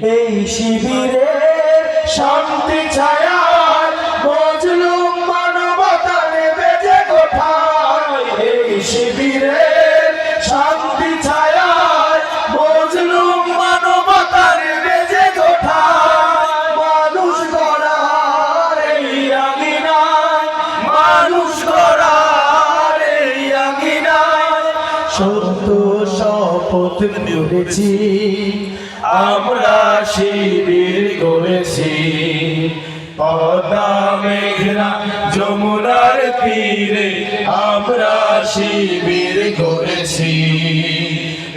এই শিবিরের শান্তি ছায়ায় মজলুম মানবতা নেবে যে কোঠায়। এই শিবিরের শান্তি ছায়ায় মজলুম মানবতা নেবে যে কোঠায়। মানুষ গড়ার এই আঙিনায়, মানুষ গড়ার এই আঙিনায় সত্য শপথ করেছি, আমরা শিবির গড়েছি। পদ্মা মেঘনা যমুনার তীরে আমরা শিবির গড়েছি।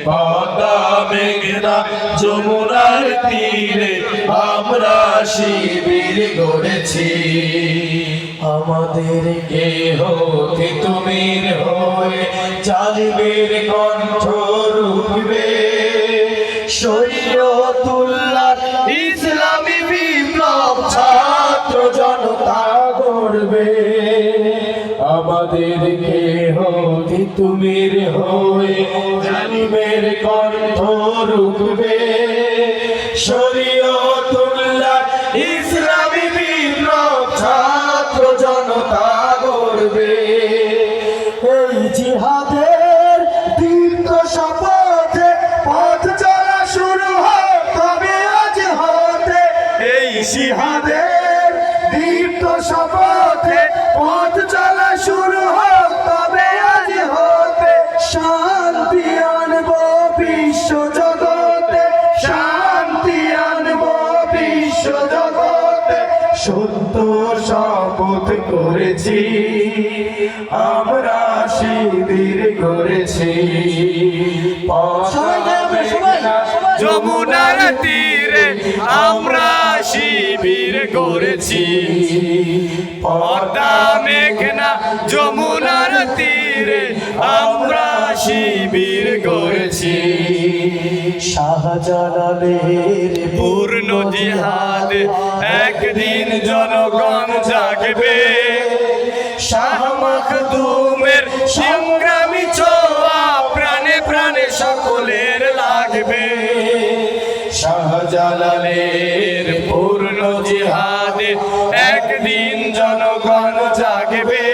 পদ্মা মেঘনা যমুনার তীরে আমরা শিবির গড়েছি। আমাদেরকে হতে তুমির হয়ে জালিমের কণ্ঠ রুখবে। শরীয়তুল্লাহ ইসলামী বিপ্লব ছাত্র জনতা গড়বে। আমাদেরকে হতে তুমির হয়ে জালিমের কণ্ঠ রুখবে। শরীয়তুল্লাহ ইসলামী বিপ্লব ছাত্র জনতা গড়বে। এই জিহাদের দীপ্ত শপথে পথ চলা শুরু হোক তবে আজ হতে। এই জিহাদের দীপ্ত শপথে পথ চলা শুরু হোক তবে আজ হতে। শান্তি আনবো বিশ্ব জগতে, শান্তি আনবো বিশ্ব জগতে। সত্য শপথ করেছি, আমরা শিবির করেছি। যমুনার তীরে আমরা শিবির করেছি। পদ্মা মেঘনা যমুনার তীরে আমরা শিবির করেছি। শাহজালালের পূর্ণ জিহাদ একদিন জনগণ জাগবে। শাহ মাখদুমের সংগ্রামী ছোঁয়া প্রাণে প্রাণে সকলের লাগবে। শাহজালালের পূর্ণ জিহাদ একদিন জনগণ জাগবে।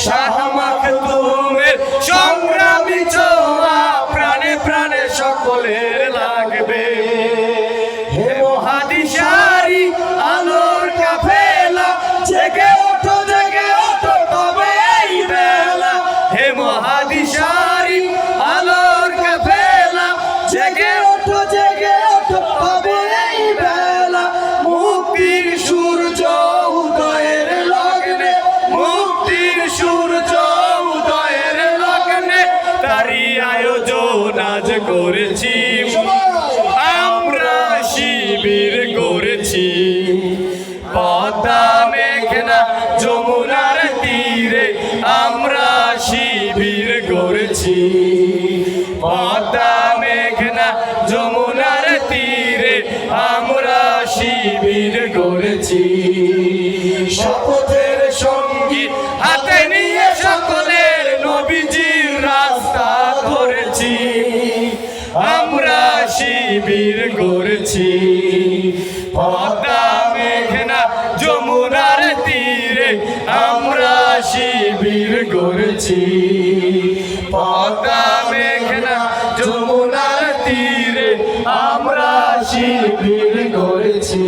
শাহ মাখদুমের সংগ্রামী ছোঁয়া প্রাণে প্রাণে সকলের লাগবে। হে মহাদিশারি আলোর কাফেলা জেগে ওঠো জেগে ওঠো তবে এই বেলা। হে মহাদিশারি আলোর কাফেলা জেগে ওঠো জেগে ওঠো তবে এই বেলা। মুক্তির সূর্য উদয়ের লগ্নে, মুক্তির সূর্য উদয়ের লগ্নে তারই আয়োজন আজ করেছি। আমরা শিবির করেছি। পদ্মা মেঘনা যমুনার তীরে আমরা শিবির করেছি। পদ্মা মেঘনা যমুনার তীরে আমরা শিবির করেছি। শপথের সঙ্গী হাতে নিয়ে সকলের নবীজির রাস্তা ধরেছি। আমরা শিবির করেছি। পদ্মা মেঘনা যমুনার তীরে আমরা শিবির করেছি। পদ্মা মেঘনা যমুনার তীরে আমরা শিবির করেছি।